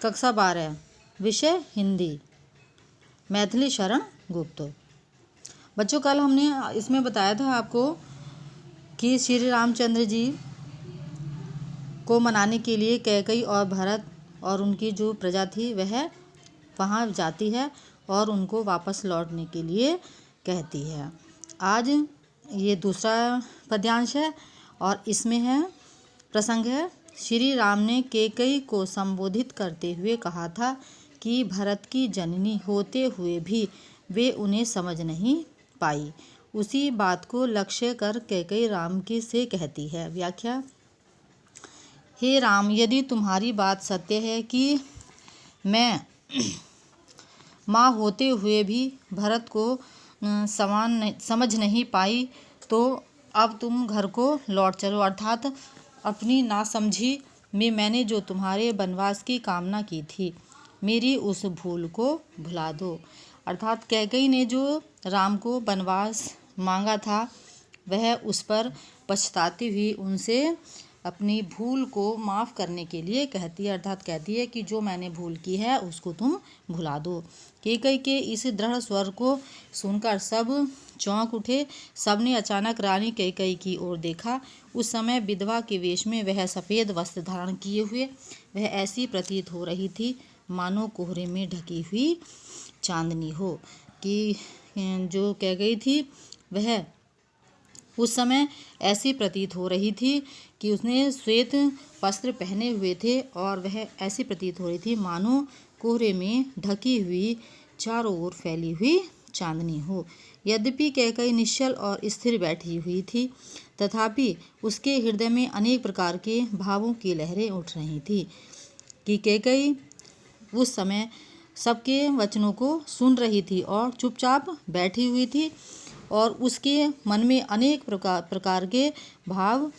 कक्षा 12 विषय हिंदी, मैथिली शरण गुप्त। बच्चों कल हमने इसमें बताया था आपको कि श्री रामचंद्र जी को मनाने के लिए कैकेयी और भरत और उनकी जो प्रजा थी वह वहाँ जाती है और उनको वापस लौटने के लिए कहती है। आज ये दूसरा पद्यांश है और इसमें है प्रसंग है, श्री राम ने कैकेयी को संबोधित करते हुए कहा था कि भरत की जननी होते हुए भी वे उन्हें समझ नहीं पाई। उसी बात को लक्ष्य कर कैकेयी राम की से कहती है। व्याख्या, हे राम, यदि तुम्हारी बात सत्य है कि मैं माँ होते हुए भी भरत को समझ नहीं पाई, तो अब तुम घर को लौट चलो, अर्थात अपनी नासमझी में मैंने जो तुम्हारे वनवास की कामना की थी, मेरी उस भूल को भुला दो। अर्थात कैकेयी ने जो राम को वनवास मांगा था वह उस पर पछताती हुई उनसे अपनी भूल को माफ़ करने के लिए कहती है। अर्थात कहती है कि जो मैंने भूल की है उसको तुम भुला दो। कैकेयी के इस दृढ़ स्वर को सुनकर सब चौंक उठे। सबने अचानक रानी कैकेयी की ओर देखा। उस समय विधवा के वेश में वह सफ़ेद वस्त्र धारण किए हुए वह ऐसी प्रतीत हो रही थी मानो कोहरे में ढकी हुई चांदनी हो। कि जो कैकेयी थी वह उस समय ऐसी प्रतीत हो रही थी कि उसने श्वेत वस्त्र पहने हुए थे और वह ऐसी प्रतीत हो रही थी मानो कोहरे में ढकी हुई चारों ओर फैली हुई चांदनी हो। यद्यपि कैकेयी निश्चल और स्थिर बैठी हुई थी, तथापि उसके हृदय में अनेक प्रकार के भावों की लहरें उठ रही थी। कि कैकेयी उस समय सबके वचनों को सुन रही थी और चुपचाप बैठी हुई थी और उसके मन में अनेक प्रकार के भाव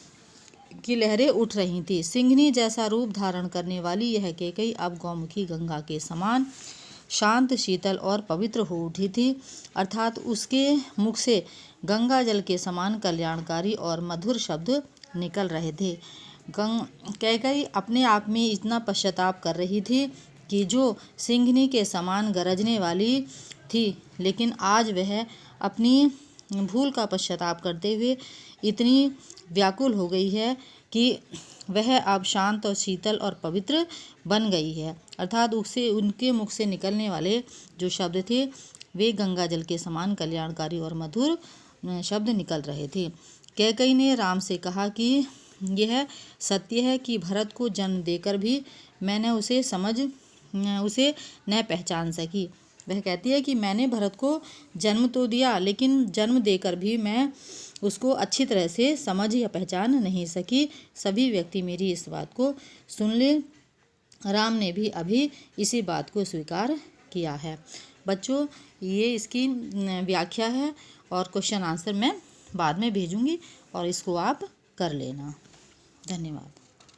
की लहरें उठ रही थी। सिंघनी जैसा रूप धारण करने वाली यह कैकेयी अब गौमुखी गंगा के समान शांत, शीतल और पवित्र हो उठी थी। अर्थात उसके मुख से गंगा जल के समान कल्याणकारी और मधुर शब्द निकल रहे थे। कैकेयी अपने आप में इतना पश्चाताप कर रही थी कि जो सिंघनी के समान गरजने वाली थी, लेकिन आज वह अपनी भूल का पश्चाताप करते हुए इतनी व्याकुल हो गई है कि वह अब शांत और शीतल और पवित्र बन गई है। अर्थात उनके मुख से निकलने वाले जो शब्द थे वे गंगा जल के समान कल्याणकारी और मधुर शब्द निकल रहे थे। कैकेयी ने राम से कहा कि यह सत्य है कि भरत को जन्म देकर भी मैंने उसे न पहचान सकी। वह कहती है कि मैंने भरत को जन्म तो दिया, लेकिन जन्म देकर भी मैं उसको अच्छी तरह से समझ या पहचान नहीं सकी। सभी व्यक्ति मेरी इस बात को सुन ले। राम ने भी अभी इसी बात को स्वीकार किया है। बच्चों, ये इसकी व्याख्या है और क्वेश्चन आंसर मैं बाद में भेजूंगी और इसको आप कर लेना। धन्यवाद।